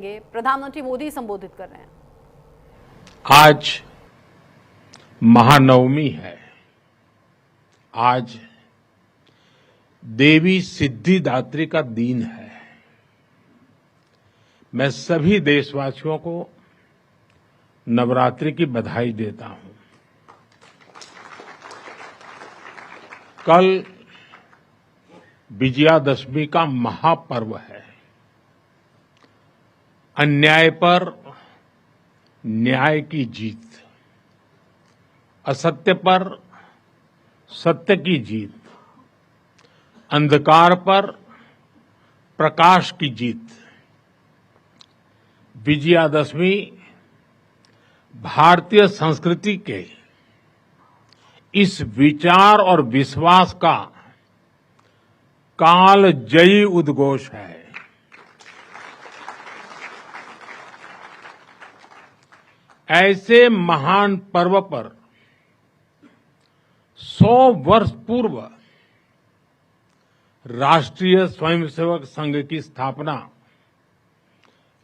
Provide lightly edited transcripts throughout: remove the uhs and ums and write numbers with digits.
प्रधानमंत्री मोदी संबोधित कर रहे हैं। आज महानवमी है। आज देवी सिद्धिदात्री का दिन है। मैं सभी देशवासियों को नवरात्रि की बधाई देता हूं। कल विजयादशमी का महापर्व है। अन्याय पर न्याय की जीत, असत्य पर सत्य की जीत, अंधकार पर प्रकाश की जीत। विजयादशमी भारतीय संस्कृति के इस विचार और विश्वास का कालजयी उद्घोष है। ऐसे महान पर्व पर 100 वर्ष पूर्व राष्ट्रीय स्वयंसेवक संघ की स्थापना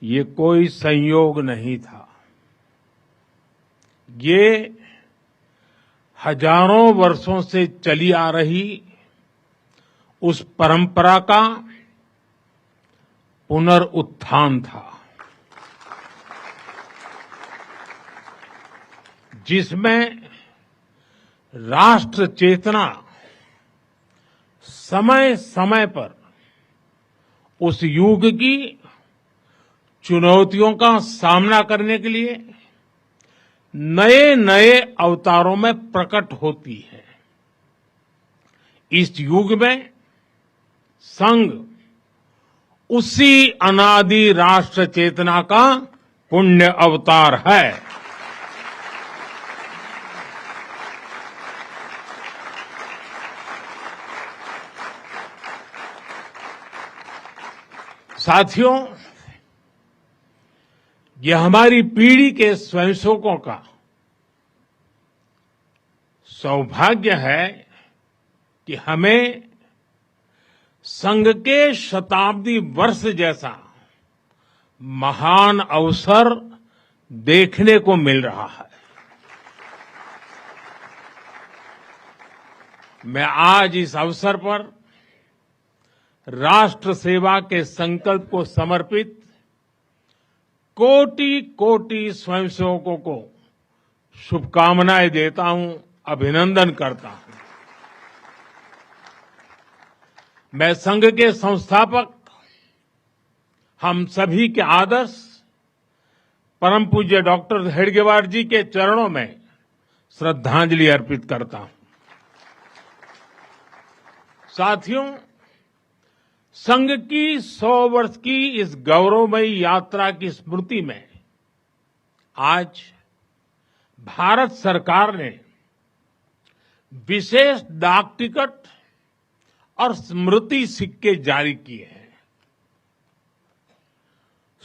ये कोई संयोग नहीं था। ये हजारों वर्षों से चली आ रही उस परंपरा का पुनरुत्थान था, जिसमें राष्ट्र चेतना समय समय पर उस युग की चुनौतियों का सामना करने के लिए नए नए अवतारों में प्रकट होती है। इस युग में संघ उसी अनादि राष्ट्र चेतना का पुण्य अवतार है। साथियों, यह हमारी पीढ़ी के स्वयंसेवकों का सौभाग्य है कि हमें संघ के शताब्दी वर्ष जैसा महान अवसर देखने को मिल रहा है। मैं आज इस अवसर पर राष्ट्र सेवा के संकल्प को समर्पित कोटि कोटि स्वयंसेवकों को शुभकामनाएं देता हूं, अभिनंदन करता हूं। मैं संघ के संस्थापक हम सभी के आदर्श परम पूज्य डॉक्टर हेडगेवार जी के चरणों में श्रद्धांजलि अर्पित करता हूं। साथियों, संघ की 100 वर्ष की इस गौरवमयी यात्रा की स्मृति में आज भारत सरकार ने विशेष डाक टिकट और स्मृति सिक्के जारी किए हैं।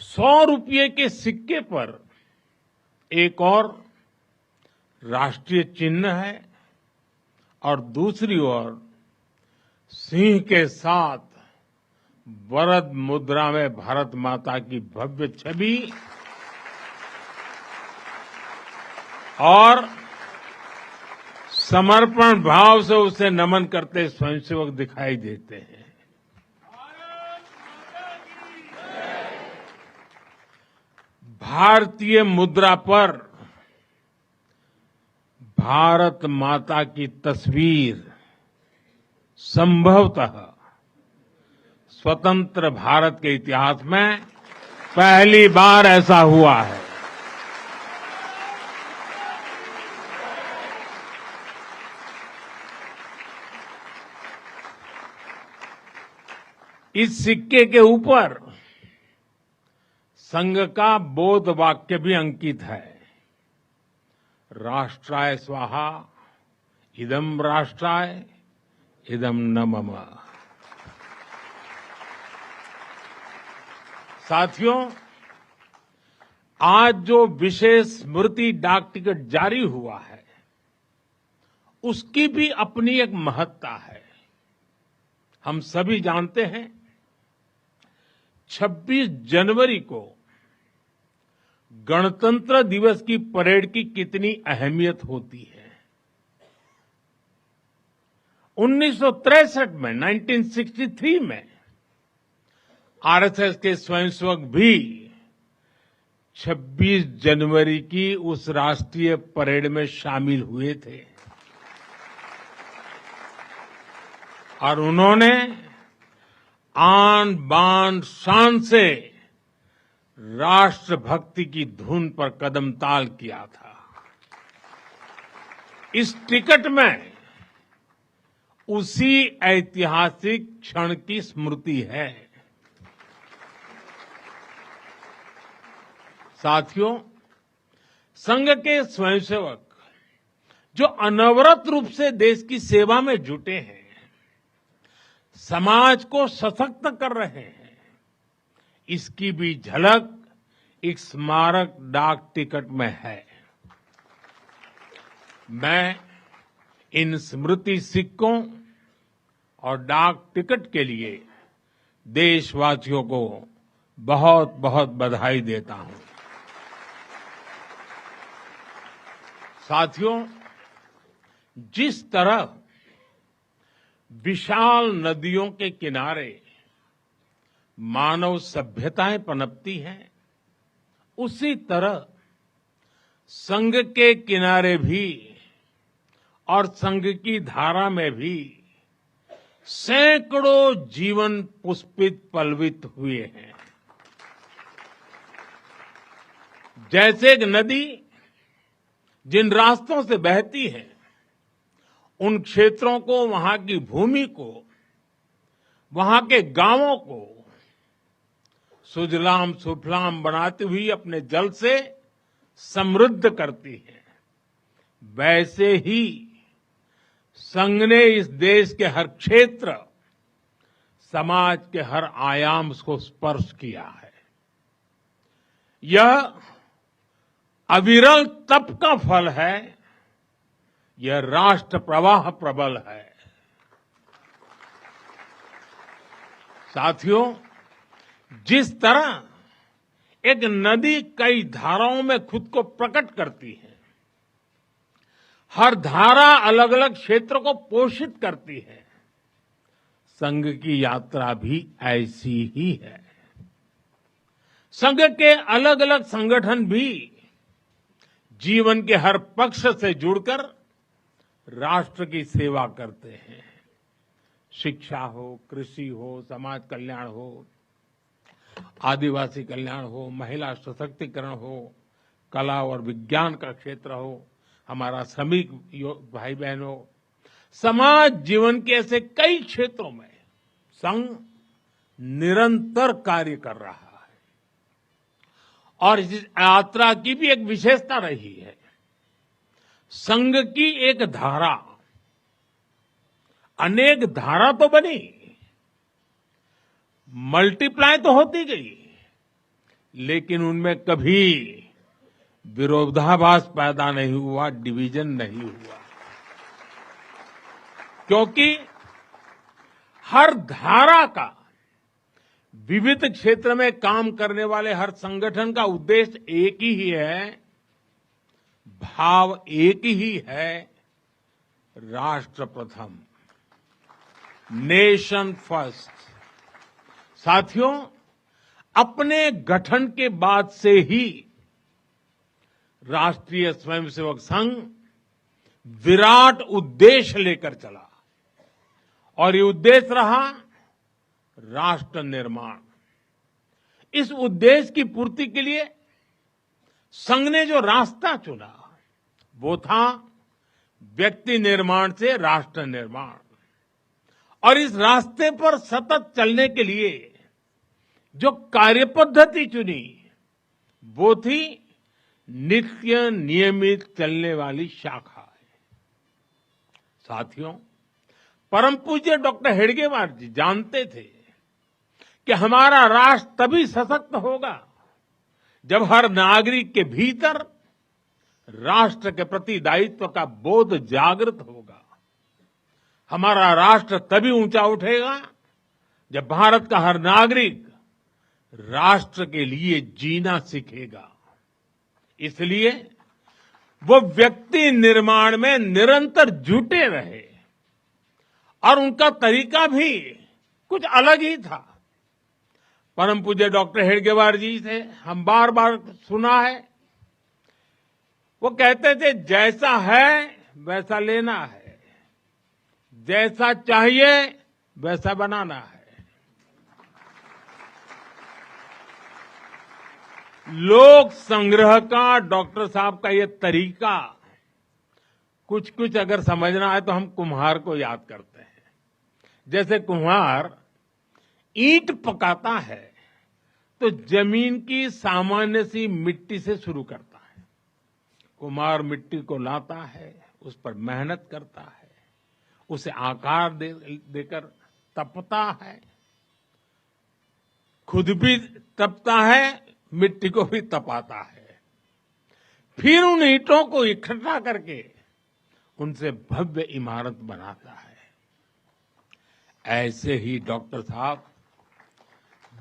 100 रुपये के सिक्के पर एक और राष्ट्रीय चिन्ह है और दूसरी ओर सिंह के साथ वरद मुद्रा में भारत माता की भव्य छवि और समर्पण भाव से उसे नमन करते स्वयंसेवक दिखाई देते हैं। भारतीय मुद्रा पर भारत माता की तस्वीर संभवतः स्वतंत्र भारत के इतिहास में पहली बार ऐसा हुआ है। इस सिक्के के ऊपर संघ का बोध वाक्य भी अंकित है। राष्ट्राय स्वाहा इदं राष्ट्राय इदं न मम। साथियों, आज जो विशेष स्मृति डाक टिकट जारी हुआ है, उसकी भी अपनी एक महत्ता है। हम सभी जानते हैं 26 जनवरी को गणतंत्र दिवस की परेड की कितनी अहमियत होती है। 1963 में 1963 में आरएसएस के स्वयंसेवक भी 26 जनवरी की उस राष्ट्रीय परेड में शामिल हुए थे और उन्होंने आन बान शान से राष्ट्रभक्ति की धुन पर कदम ताल किया था। इस टिकट में उसी ऐतिहासिक क्षण की स्मृति है। साथियों, संघ के स्वयंसेवक जो अनवरत रूप से देश की सेवा में जुटे हैं, समाज को सशक्त कर रहे हैं, इसकी भी झलक एक स्मारक डाक टिकट में है। मैं इन स्मृति सिक्कों और डाक टिकट के लिए देशवासियों को बहुत बहुत बधाई देता हूं। साथियों, जिस तरह विशाल नदियों के किनारे मानव सभ्यताएं पनपती हैं, उसी तरह संघ के किनारे भी और संघ की धारा में भी सैकड़ों जीवन पुष्पित पल्वित हुए हैं। जैसे एक नदी जिन रास्तों से बहती है, उन क्षेत्रों को, वहां की भूमि को, वहां के गांवों को सुजलाम सुफलाम बनाती हुई अपने जल से समृद्ध करती है, वैसे ही संघ ने इस देश के हर क्षेत्र, समाज के हर आयाम को स्पर्श किया है। यह अविरल तप का फल है, यह राष्ट्र प्रवाह प्रबल है। साथियों, जिस तरह एक नदी कई धाराओं में खुद को प्रकट करती है, हर धारा अलग अलग क्षेत्र को पोषित करती है, संघ की यात्रा भी ऐसी ही है। संघ के अलग अलग संगठन भी जीवन के हर पक्ष से जुड़कर राष्ट्र की सेवा करते हैं। शिक्षा हो, कृषि हो, समाज कल्याण हो, आदिवासी कल्याण हो, महिला सशक्तिकरण हो, कला और विज्ञान का क्षेत्र हो, हमारा श्रमिक भाई बहन हो, समाज जीवन के ऐसे कई क्षेत्रों में संघ निरंतर कार्य कर रहा है। और इस यात्रा की भी एक विशेषता रही है। संघ की एक धारा, अनेक धारा तो बनी, मल्टीप्लाई तो होती गई, लेकिन उनमें कभी विरोधाभास पैदा नहीं हुआ, डिवीजन नहीं हुआ, क्योंकि हर धारा का, विविध क्षेत्र में काम करने वाले हर संगठन का उद्देश्य एक ही है, भाव एक ही है, राष्ट्र प्रथम, नेशन फर्स्ट। साथियों, अपने गठन के बाद से ही राष्ट्रीय स्वयंसेवक संघ विराट उद्देश्य लेकर चला और ये उद्देश्य रहा राष्ट्र निर्माण। इस उद्देश्य की पूर्ति के लिए संघ ने जो रास्ता चुना वो था व्यक्ति निर्माण से राष्ट्र निर्माण, और इस रास्ते पर सतत चलने के लिए जो कार्यपद्धति चुनी वो थी नित्य नियमित चलने वाली शाखा है। साथियों, परम पूज्य डॉक्टर हेडगेवार जी जानते थे कि हमारा राष्ट्र तभी सशक्त होगा जब हर नागरिक के भीतर राष्ट्र के प्रति दायित्व का बोध जागृत होगा। हमारा राष्ट्र तभी ऊंचा उठेगा जब भारत का हर नागरिक राष्ट्र के लिए जीना सीखेगा। इसलिए वो व्यक्ति निर्माण में निरंतर जुटे रहे और उनका तरीका भी कुछ अलग ही था। परम पूज्य डॉक्टर हेडगेवार जी से हम बार बार सुना है, वो कहते थे जैसा है वैसा लेना है, जैसा चाहिए वैसा बनाना है। लोक संग्रह का डॉक्टर साहब का ये तरीका कुछ कुछ अगर समझना है तो हम कुम्हार को याद करते हैं। जैसे कुम्हार ईंट पकाता है तो जमीन की सामान्य सी मिट्टी से शुरू करता है। कुम्हार मिट्टी को लाता है, उस पर मेहनत करता है, उसे आकार देकर तपता है, खुद भी तपता है, मिट्टी को भी तपाता है, फिर उन ईंटों को इकट्ठा करके उनसे भव्य इमारत बनाता है। ऐसे ही डॉक्टर साहब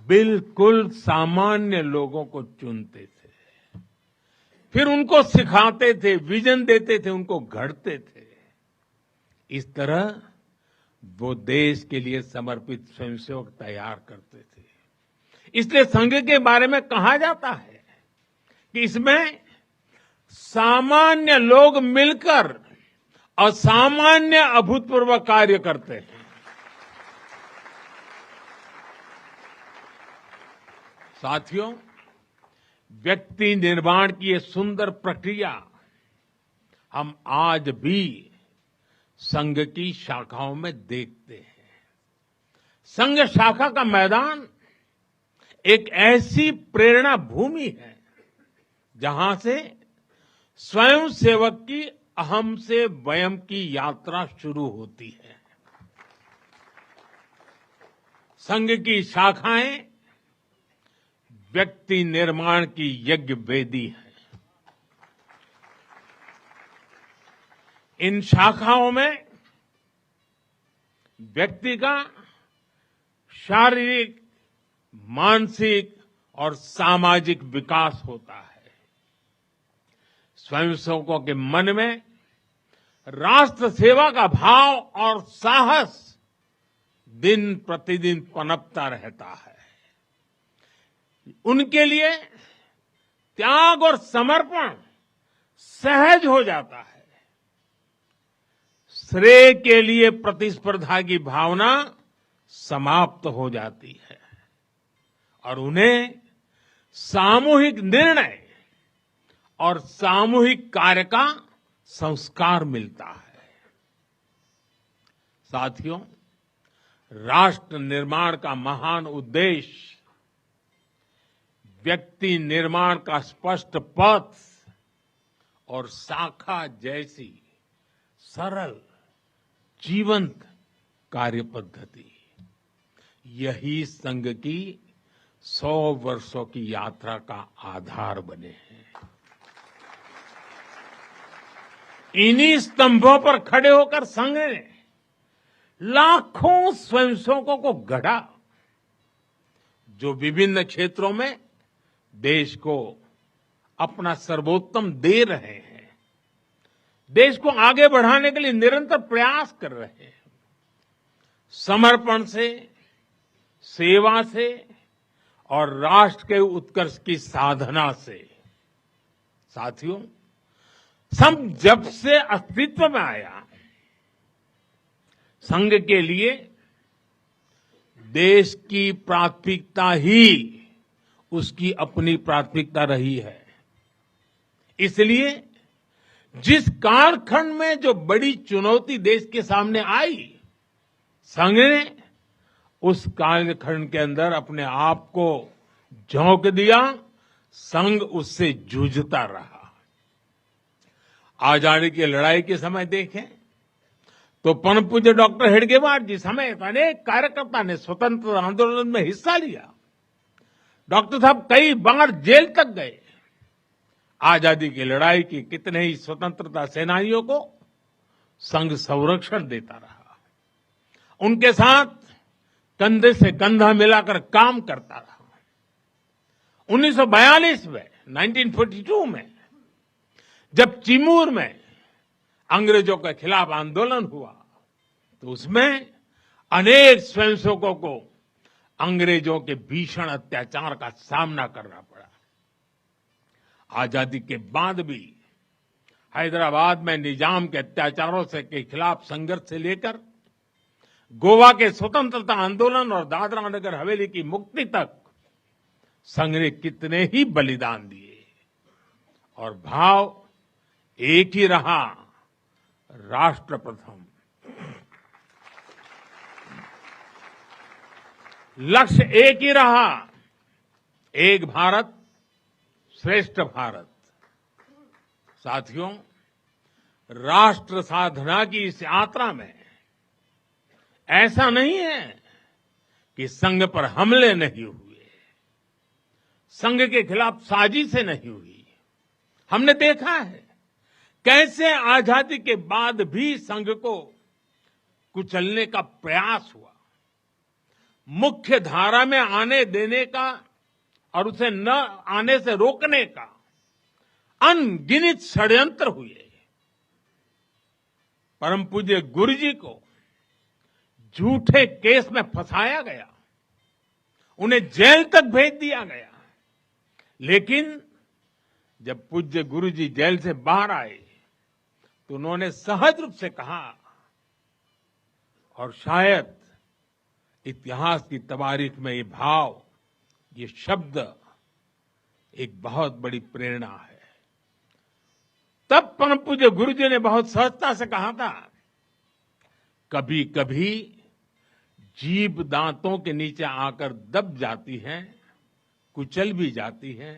बिल्कुल सामान्य लोगों को चुनते थे, फिर उनको सिखाते थे, विजन देते थे, उनको गढ़ते थे। इस तरह वो देश के लिए समर्पित स्वयंसेवक तैयार करते थे। इसलिए संघ के बारे में कहा जाता है कि इसमें सामान्य लोग मिलकर असामान्य अभूतपूर्व कार्य करते हैं। साथियों, व्यक्ति निर्माण की ये सुंदर प्रक्रिया हम आज भी संघ की शाखाओं में देखते हैं। संघ शाखा का मैदान एक ऐसी प्रेरणा भूमि है जहां से स्वयं सेवक की अहम से वयम की यात्रा शुरू होती है। संघ की शाखाएं व्यक्ति निर्माण की यज्ञ वेदी है। इन शाखाओं में व्यक्ति का शारीरिक, मानसिक और सामाजिक विकास होता है। स्वयंसेवकों के मन में राष्ट्र सेवा का भाव और साहस दिन प्रतिदिन पनपता रहता है। उनके लिए त्याग और समर्पण सहज हो जाता है। श्रेय के लिए प्रतिस्पर्धा की भावना समाप्त हो जाती है और उन्हें सामूहिक निर्णय और सामूहिक कार्य का संस्कार मिलता है। साथियों, राष्ट्र निर्माण का महान उद्देश्य व्यक्ति निर्माण का स्पष्ट पथ और शाखा जैसी सरल जीवंत कार्य पद्धति, यही संघ की 100 वर्षों की यात्रा का आधार बने हैं। इन्हीं स्तंभों पर खड़े होकर संघ ने लाखों स्वयंसेवकों को गढ़ा, जो विभिन्न क्षेत्रों में देश को अपना सर्वोत्तम दे रहे हैं, देश को आगे बढ़ाने के लिए निरंतर प्रयास कर रहे हैं। समर्पण से, सेवा से और राष्ट्र के उत्कर्ष की साधना से। साथियों, संघ जब से अस्तित्व में आया, संघ के लिए देश की प्राथमिकता ही उसकी अपनी प्राथमिकता रही है। इसलिए जिस कालखंड में जो बड़ी चुनौती देश के सामने आई, संघ ने उस कालखंड के अंदर अपने आप को झोंक दिया। संघ उससे जूझता रहा। आजादी की लड़ाई के समय देखें तो परम पूज्य डॉक्टर हेडगेवार जी समेत अनेक कार्यकर्ता ने स्वतंत्रता आंदोलन में हिस्सा लिया। डॉक्टर साहब कई बार जेल तक गए। आजादी की लड़ाई की कितने ही स्वतंत्रता सेनानियों को संघ संरक्षण देता रहा, उनके साथ कंधे से कंधा मिलाकर काम करता रहा। 1942 में 1942 में जब चिमूर में अंग्रेजों के खिलाफ आंदोलन हुआ तो उसमें अनेक स्वयंसेवकों को अंग्रेजों के भीषण अत्याचार का सामना करना पड़ा। आजादी के बाद भी हैदराबाद में निजाम के अत्याचारों से के खिलाफ संघर्ष से लेकर गोवा के स्वतंत्रता आंदोलन और दादरा नगर हवेली की मुक्ति तक संघ ने कितने ही बलिदान दिए और भाव एक ही रहा, राष्ट्र प्रथम। लक्ष्य एक ही रहा, एक भारत श्रेष्ठ भारत। साथियों, राष्ट्र साधना की इस यात्रा में ऐसा नहीं है कि संघ पर हमले नहीं हुए, संघ के खिलाफ साजिशें नहीं हुई। हमने देखा है कैसे आजादी के बाद भी संघ को कुचलने का प्रयास हुआ, मुख्य धारा में आने देने का और उसे न आने से रोकने का अनगिनत षड्यंत्र हुए। परम पूज्य गुरु जी को झूठे केस में फंसाया गया, उन्हें जेल तक भेज दिया गया, लेकिन जब पूज्य गुरु जी जेल से बाहर आए तो उन्होंने सहज रूप से कहा, और शायद इतिहास की तवारीख में ये भाव, ये शब्द एक बहुत बड़ी प्रेरणा है। तब परम पूज्य गुरु जी ने बहुत सहजता से कहा था, कभी कभी जीभ दांतों के नीचे आकर दब जाती है, कुचल भी जाती है,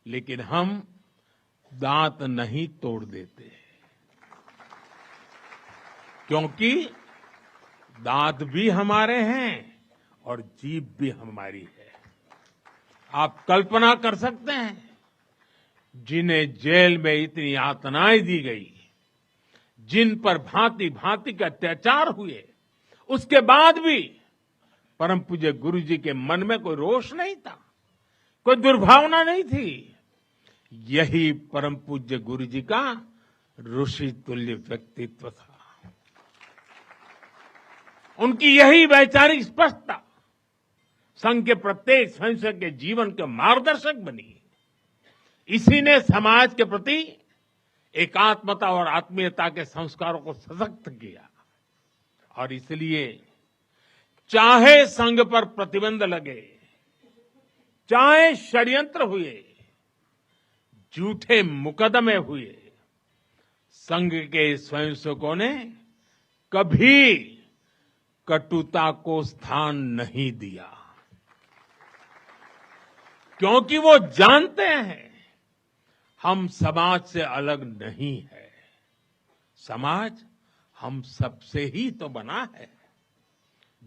लेकिन हम दांत नहीं तोड़ देते, क्योंकि दांत भी हमारे हैं और जीभ भी हमारी है। आप कल्पना कर सकते हैं, जिन्हें जेल में इतनी यातनाएं दी गई, जिन पर भांति भांति के अत्याचार हुए, उसके बाद भी परम पूज्य गुरु जी के मन में कोई रोष नहीं था, कोई दुर्भावना नहीं थी। यही परम पूज्य गुरु जी का ऋषि तुल्य व्यक्तित्व था। उनकी यही वैचारिक स्पष्टता संघ के प्रत्येक स्वयंसेवक के जीवन के मार्गदर्शक बनी। इसी ने समाज के प्रति एकात्मता और आत्मीयता के संस्कारों को सशक्त किया, और इसलिए चाहे संघ पर प्रतिबंध लगे, चाहे षड्यंत्र हुए, झूठे मुकदमे हुए, संघ के स्वयंसेवकों ने कभी कटुता को स्थान नहीं दिया, क्योंकि वो जानते हैं हम समाज से अलग नहीं है। समाज हम सबसे ही तो बना है।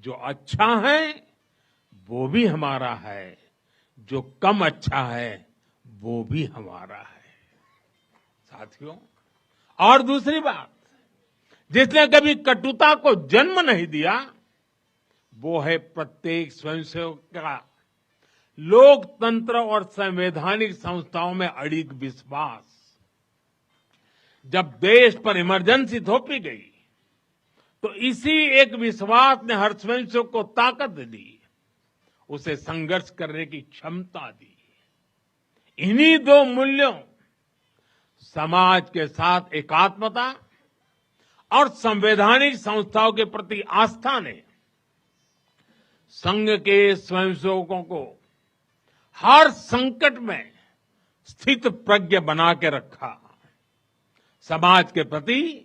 जो अच्छा है वो भी हमारा है, जो कम अच्छा है वो भी हमारा है। साथियों, और दूसरी बात, जिसने कभी कटुता को जन्म नहीं दिया, वो है प्रत्येक स्वयंसेवक का लोकतंत्र और संवैधानिक संस्थाओं में अडिग विश्वास। जब देश पर इमरजेंसी थोपी गई तो इसी एक विश्वास ने हर स्वयंसेवक को ताकत दी, उसे संघर्ष करने की क्षमता दी। इन्हीं दो मूल्यों, समाज के साथ एकात्मता और संवैधानिक संस्थाओं के प्रति आस्था ने संघ के स्वयंसेवकों को हर संकट में स्थित प्रज्ञ बना के रखा, समाज के प्रति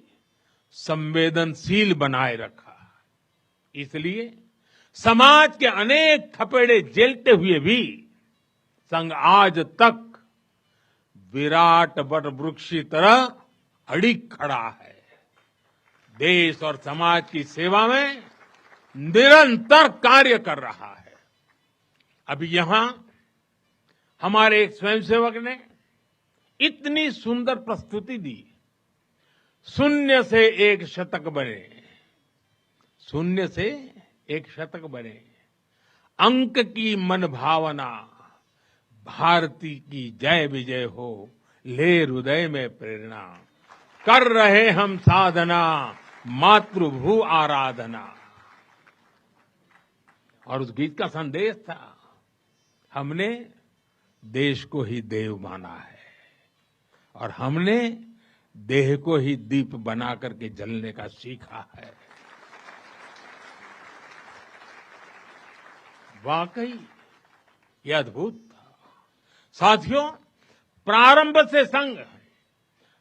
संवेदनशील बनाए रखा। इसलिए समाज के अनेक थपेड़े झेलते हुए भी संघ आज तक विराट वट वृक्ष की तरह अडिग खड़ा है। देश और समाज की सेवा में निरंतर कार्य कर रहा है। अभी यहां हमारे एक स्वयंसेवक ने इतनी सुंदर प्रस्तुति दी, शून्य से एक शतक बने, शून्य से एक शतक बने, अंक की मन भावना, भारती की जय विजय हो, ले हृदय में प्रेरणा, कर रहे हम साधना, मातृभू आराधना। और उस गीत का संदेश था, हमने देश को ही देव माना है और हमने देह को ही दीप बना करके जलने का सीखा है। वाकई यह अद्भुत था। साथियों, प्रारंभ से संघ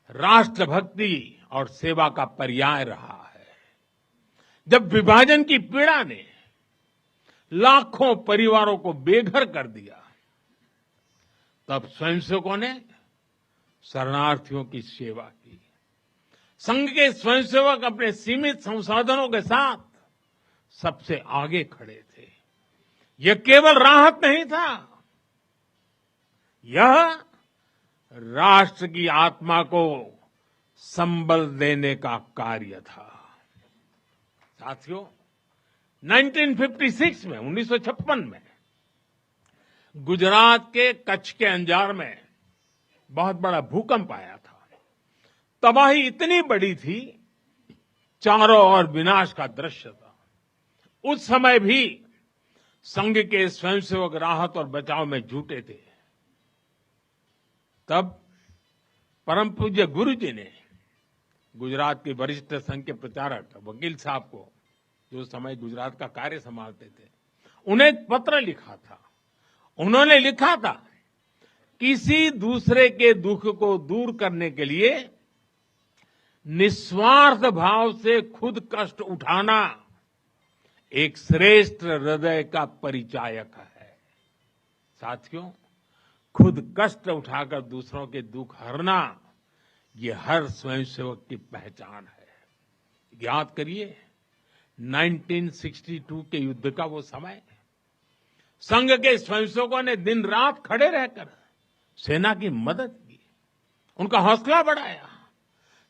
राष्ट्रभक्ति और सेवा का पर्याय रहा है। जब विभाजन की पीड़ा ने लाखों परिवारों को बेघर कर दिया, तब स्वयंसेवकों ने शरणार्थियों की सेवा की। संघ के स्वयंसेवक अपने सीमित संसाधनों के साथ सबसे आगे खड़े थे। यह केवल राहत नहीं था, यह राष्ट्र की आत्मा को संबल देने का कार्य था। साथियों, 1956 में 1956 में गुजरात के कच्छ के अंजार में बहुत बड़ा भूकंप आया था। तबाही इतनी बड़ी थी, चारों ओर विनाश का दृश्य था। उस समय भी संघ के स्वयंसेवक राहत और बचाव में जुटे थे। तब परम पूज्य गुरु जी ने गुजरात के वरिष्ठ संघ के प्रचारक वकील साहब को, जो उस समय गुजरात का कार्य संभालते थे, उन्हें एक पत्र लिखा था। उन्होंने लिखा था, किसी दूसरे के दुख को दूर करने के लिए निस्वार्थ भाव से खुद कष्ट उठाना एक श्रेष्ठ हृदय का परिचायक है। साथियों, खुद कष्ट उठाकर दूसरों के दुख हरना, ये हर स्वयंसेवक की पहचान है। याद करिए 1962 के युद्ध का वो समय, संघ के स्वयंसेवकों ने दिन रात खड़े रहकर सेना की मदद की, उनका हौसला बढ़ाया,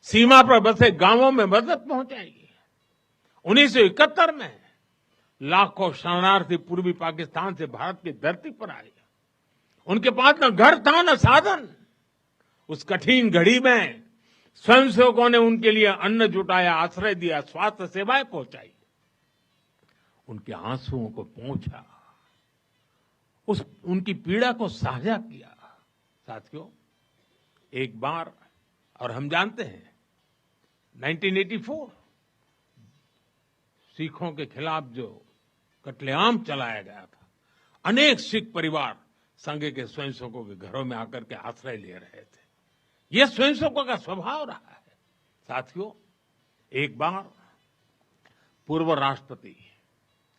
सीमा पर बसे गांवों में मदद पहुंचाई। 1971 में लाखों शरणार्थी पूर्वी पाकिस्तान से भारत की धरती पर आए। उनके पास न घर था न साधन। उस कठिन घड़ी में स्वयंसेवकों ने उनके लिए अन्न जुटाया, आश्रय दिया, स्वास्थ्य सेवाएं पहुंचाई, उनके आंसुओं को पहुंचा, उनकी पीड़ा को साझा किया। साथियों, एक बार, और हम जानते हैं 1984 सिखों के खिलाफ जो कत्लेआम चलाया गया था, अनेक सिख परिवार संघ के स्वयंसेवकों के घरों में आकर के आश्रय ले रहे थे। यह स्वयंसेवकों का स्वभाव रहा है। साथियों, एक बार पूर्व राष्ट्रपति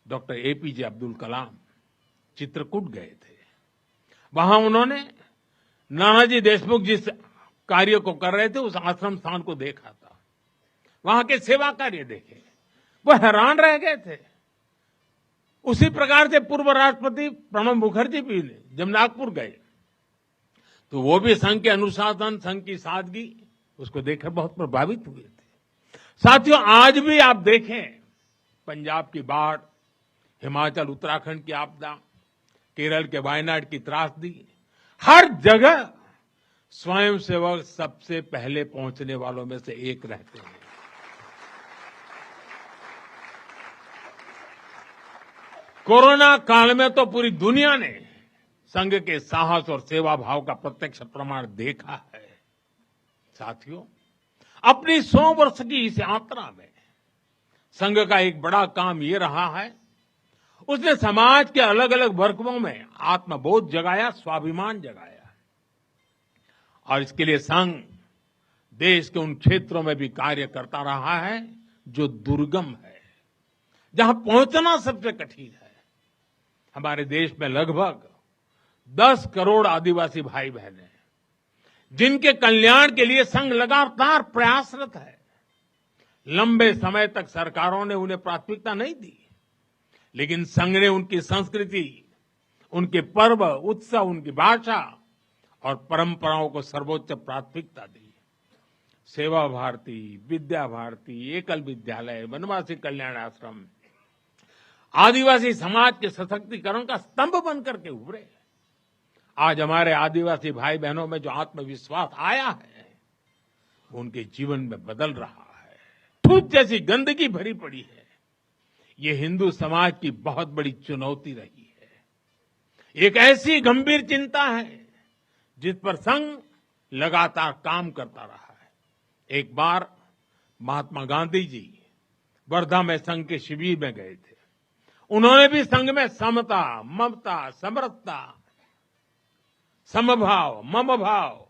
डॉक्टर एपीजे अब्दुल कलाम चित्रकूट गए थे। वहां उन्होंने नानाजी देशमुख जिस कार्य को कर रहे थे, उस आश्रम स्थान को देखा था, वहां के सेवा कार्य देखे, वो हैरान रह गए थे। उसी प्रकार से पूर्व राष्ट्रपति प्रणब मुखर्जी भी जब नागपुर गए, तो वो भी संघ के अनुशासन, संघ की सादगी, उसको देखकर बहुत प्रभावित हुए थे। साथियों, आज भी आप देखें, पंजाब की बाढ़, हिमाचल उत्तराखंड की आपदा, केरल के वायनाड की त्रासदी, हर जगह स्वयंसेवक सबसे पहले पहुंचने वालों में से एक रहते हैं। कोरोना काल में तो पूरी दुनिया ने संघ के साहस और सेवा भाव का प्रत्यक्ष प्रमाण देखा है। साथियों, अपनी 100 वर्ष की इस यात्रा में संघ का एक बड़ा काम ये रहा है, उसने समाज के अलग अलग वर्गों में आत्मबोध जगाया, स्वाभिमान जगाया। और इसके लिए संघ देश के उन क्षेत्रों में भी कार्य करता रहा है जो दुर्गम है, जहां पहुंचना सबसे कठिन है। हमारे देश में लगभग 10 करोड़ आदिवासी भाई बहन हैं, जिनके कल्याण के लिए संघ लगातार प्रयासरत है। लंबे समय तक सरकारों ने उन्हें प्राथमिकता नहीं दी, लेकिन संघ ने उनकी संस्कृति, उनके पर्व, उत्सव, उनकी भाषा और परंपराओं को सर्वोच्च प्राथमिकता दी। सेवा भारती, विद्या भारती, एकल विद्यालय, वनवासी कल्याण आश्रम आदिवासी समाज के सशक्तिकरण का स्तंभ बनकर के उभरे। आज हमारे आदिवासी भाई बहनों में जो आत्मविश्वास आया है वो उनके जीवन में बदल रहा है। छूत जैसी गंदगी भरी पड़ी है, ये हिंदू समाज की बहुत बड़ी चुनौती रही है। एक ऐसी गंभीर चिंता है जिस पर संघ लगातार काम करता रहा है। एक बार महात्मा गांधी जी वर्धा में संघ के शिविर में गए थे। उन्होंने भी संघ में समता, ममता, समरसता, समभाव, मम भाव,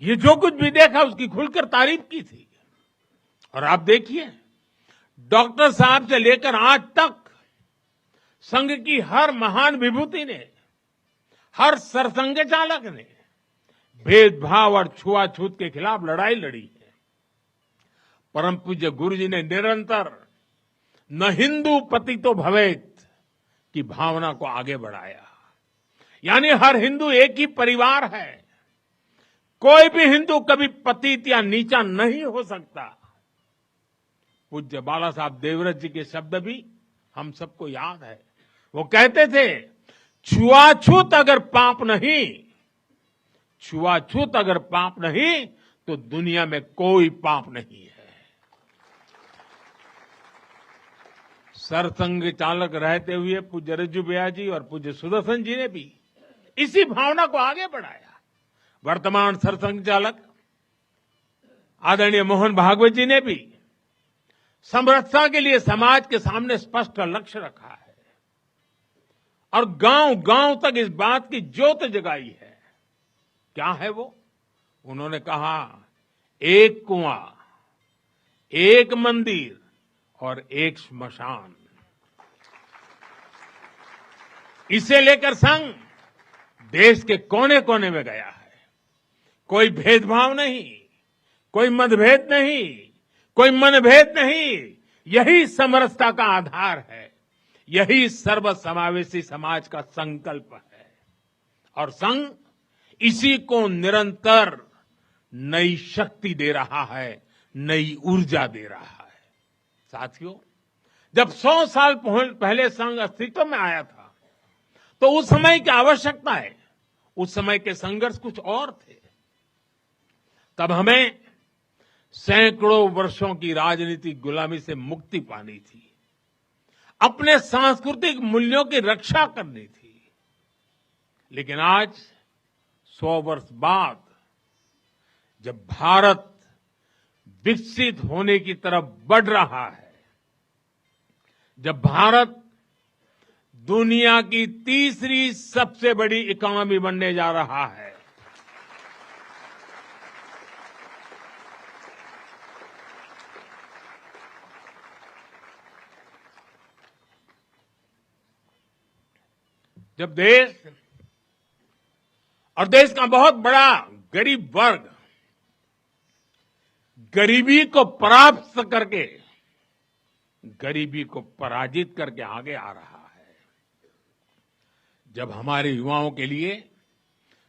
ये जो कुछ भी देखा उसकी खुलकर तारीफ की थी। और आप देखिए, डॉक्टर साहब से लेकर आज तक संघ की हर महान विभूति ने, हर सरसंघ चालक ने भेदभाव और छुआछूत के खिलाफ लड़ाई लड़ी है। परम पूज्य गुरु जी ने निरंतर न हिंदू पतितो भवेत की भावना को आगे बढ़ाया। यानी हर हिंदू एक ही परिवार है, कोई भी हिंदू कभी पतित या नीचा नहीं हो सकता। पूज्य बाला साहब देवव्रत जी के शब्द भी हम सबको याद है। वो कहते थे, छुआछूत अगर पाप नहीं, छुआछूत अगर पाप नहीं तो दुनिया में कोई पाप नहीं है। सरसंघ चालक रहते हुए पूज्य रज्जू भैया जी और पूज्य सुदर्शन जी ने भी इसी भावना को आगे बढ़ाया। वर्तमान सरसंघ चालक आदरणीय मोहन भागवत जी ने भी समरसता के लिए समाज के सामने स्पष्ट लक्ष्य रखा है और गांव-गांव तक इस बात की ज्योत जगाई है। क्या है वो? उन्होंने कहा, एक कुआं, एक मंदिर और एक श्मशान। इसे लेकर संघ देश के कोने कोने में गया है। कोई भेदभाव नहीं, कोई मतभेद नहीं, कोई मनभेद नहीं। यही समरसता का आधार है, यही सर्वसमावेशी समाज का संकल्प है। और संघ इसी को निरंतर नई शक्ति दे रहा है, नई ऊर्जा दे रहा है। साथियों, जब 100 साल पहले संघ अस्तित्व में आया था तो उस समय की आवश्यकताएं, उस समय के संघर्ष कुछ और थे। तब हमें सैकड़ों वर्षों की राजनीतिक गुलामी से मुक्ति पानी थी, अपने सांस्कृतिक मूल्यों की रक्षा करनी थी। लेकिन आज 100 वर्ष बाद जब भारत विकसित होने की तरफ बढ़ रहा है, जब भारत दुनिया की तीसरी सबसे बड़ी इकोनॉमी बनने जा रहा है, जब देश और देश का बहुत बड़ा गरीब वर्ग गरीबी को परास्त करके, गरीबी को पराजित करके आगे आ रहा है, जब हमारे युवाओं के लिए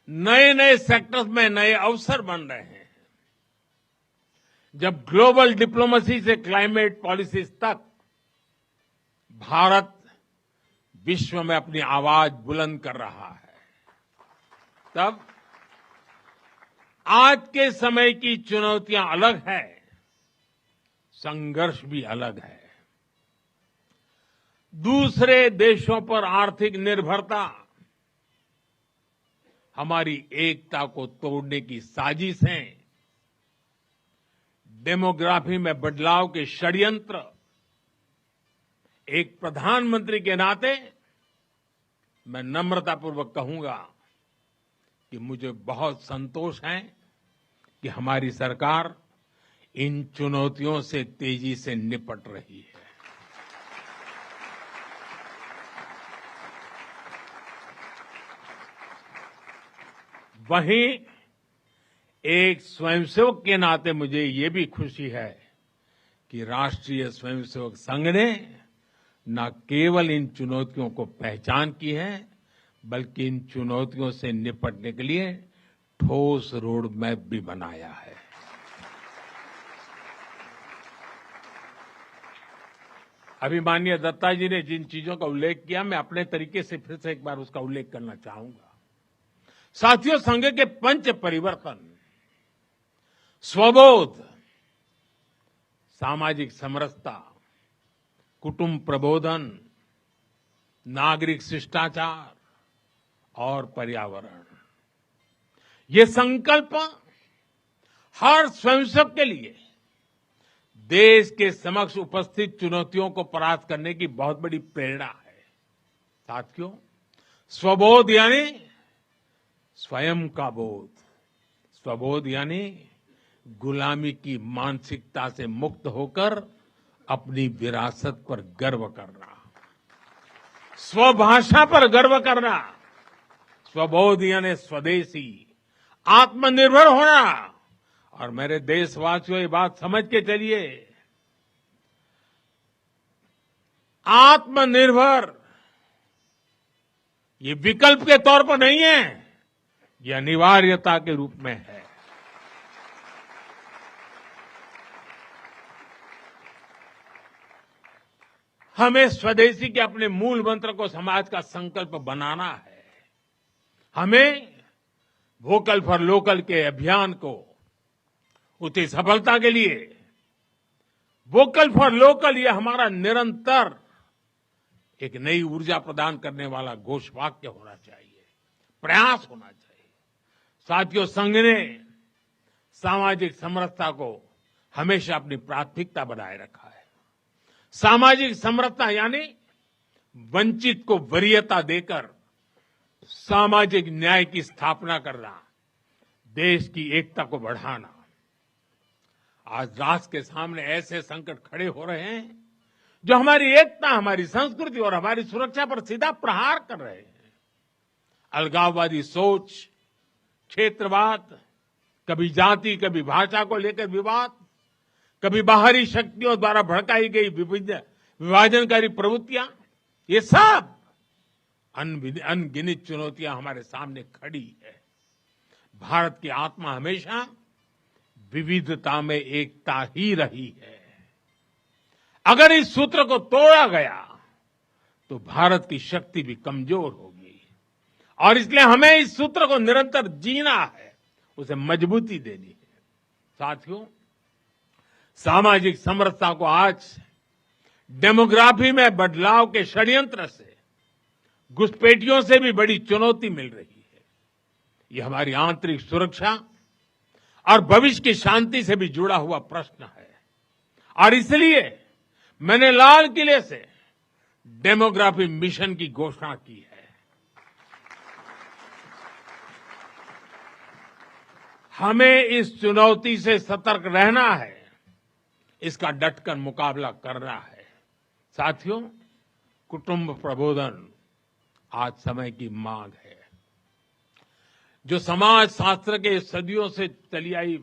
नए नए सेक्टर्स में नए अवसर बन रहे हैं, जब ग्लोबल डिप्लोमेसी से क्लाइमेट पॉलिसीज तक भारत विश्व में अपनी आवाज बुलंद कर रहा है, तब आज के समय की चुनौतियां अलग है, संघर्ष भी अलग है। दूसरे देशों पर आर्थिक निर्भरता हमारी एकता को तोड़ने की साजिश है। डेमोग्राफी में बदलाव के षड्यंत्र, एक प्रधानमंत्री के नाते मैं नम्रतापूर्वक कहूंगा कि मुझे बहुत संतोष है कि हमारी सरकार इन चुनौतियों से तेजी से निपट रही है। वहीं एक स्वयंसेवक के नाते मुझे ये भी खुशी है कि राष्ट्रीय स्वयंसेवक संघ ने न केवल इन चुनौतियों को पहचान की है, बल्कि इन चुनौतियों से निपटने के लिए ठोस रोड मैप भी बनाया है। अभी माननीय दत्ता जी ने जिन चीजों का उल्लेख किया, मैं अपने तरीके से फिर से एक बार उसका उल्लेख करना चाहूंगा। साथियों, संघ के पंच परिवर्तन, स्वबोध, सामाजिक समरसता, कुटुंब प्रबोधन, नागरिक शिष्टाचार और पर्यावरण, ये संकल्प हर स्वयंसेवक के लिए देश के समक्ष उपस्थित चुनौतियों को परास्त करने की बहुत बड़ी प्रेरणा है। साथियों, स्वबोध यानी स्वयं का बोध, स्वबोध यानी गुलामी की मानसिकता से मुक्त होकर अपनी विरासत पर गर्व करना, स्वभाषा पर गर्व करना। स्वबोध यानी स्वदेशी, आत्मनिर्भर होना। और मेरे देशवासियों, ये बात समझ के चलिए, आत्मनिर्भर ये विकल्प के तौर पर नहीं है, ये अनिवार्यता के रूप में है। हमें स्वदेशी के अपने मूल मंत्र को समाज का संकल्प बनाना है। हमें वोकल फॉर लोकल के अभियान को उसकी सफलता के लिए वोकल फॉर लोकल ये हमारा निरंतर एक नई ऊर्जा प्रदान करने वाला घोषवाक्य होना चाहिए, प्रयास होना चाहिए। साथियों, संघ ने सामाजिक समरसता को हमेशा अपनी प्राथमिकता बनाए रखा है। सामाजिक समरसता यानी वंचित को वरीयता देकर सामाजिक न्याय की स्थापना करना, देश की एकता को बढ़ाना। आज राष्ट्र के सामने ऐसे संकट खड़े हो रहे हैं जो हमारी एकता, हमारी संस्कृति और हमारी सुरक्षा पर सीधा प्रहार कर रहे हैं। अलगाववादी सोच, क्षेत्रवाद, कभी जाति, कभी भाषा को लेकर विवाद, कभी बाहरी शक्तियों द्वारा भड़काई गई विभाजनकारी प्रवृत्तियां, ये सब अनगिनत चुनौतियां हमारे सामने खड़ी है। भारत की आत्मा हमेशा विविधता में एकता ही रही है। अगर इस सूत्र को तोड़ा गया तो भारत की शक्ति भी कमजोर होगी और इसलिए हमें इस सूत्र को निरंतर जीना है, उसे मजबूती देनी है। साथियों, सामाजिक समरसता को आज डेमोग्राफी में बदलाव के षड्यंत्र से, घुसपैठियों से भी बड़ी चुनौती मिल रही है। ये हमारी आंतरिक सुरक्षा और भविष्य की शांति से भी जुड़ा हुआ प्रश्न है और इसलिए मैंने लाल किले से डेमोग्राफी मिशन की घोषणा की है। हमें इस चुनौती से सतर्क रहना है, इसका डटकर मुकाबला करना है। साथियों, कुटुंब प्रबोधन आज समय की मांग है। जो समाज शास्त्र के सदियों से चली आई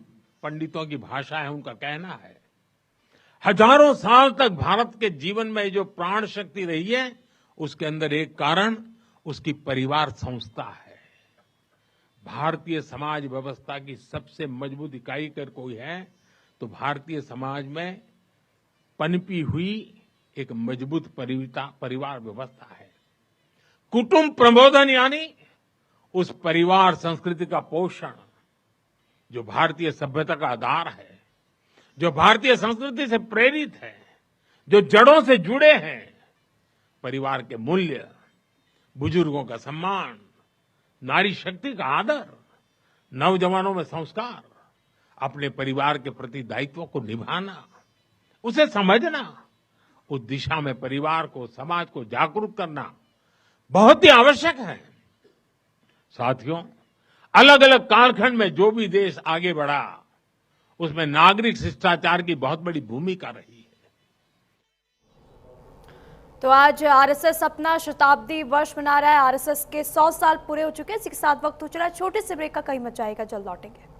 पंडितों की भाषा है, उनका कहना है, हजारों साल तक भारत के जीवन में जो प्राण शक्ति रही है, उसके अंदर एक कारण उसकी परिवार संस्था है। भारतीय समाज व्यवस्था की सबसे मजबूत इकाई अगर कोई है तो भारतीय समाज में पनपी हुई एक मजबूत परिवार व्यवस्था है। कुटुंब प्रबोधन यानी उस परिवार संस्कृति का पोषण जो भारतीय सभ्यता का आधार है, जो भारतीय संस्कृति से प्रेरित है, जो जड़ों से जुड़े हैं। परिवार के मूल्य, बुजुर्गों का सम्मान, नारी शक्ति का आदर, नौजवानों में संस्कार, अपने परिवार के प्रति दायित्व को निभाना, उसे समझना, उस दिशा में परिवार को, समाज को जागरूक करना बहुत ही आवश्यक है। साथियों, अलग अलग कालखंड में जो भी देश आगे बढ़ा, उसमें नागरिक शिष्टाचार की बहुत बड़ी भूमिका रही है। तो आज आरएसएस अपना शताब्दी वर्ष मना रहा है। आरएसएस के 100 साल पूरे हो चुके हैं। इसी के साथ वक्त हो चला छोटे से ब्रेक का, कहीं मत जाएगा, जल्द लौटेंगे।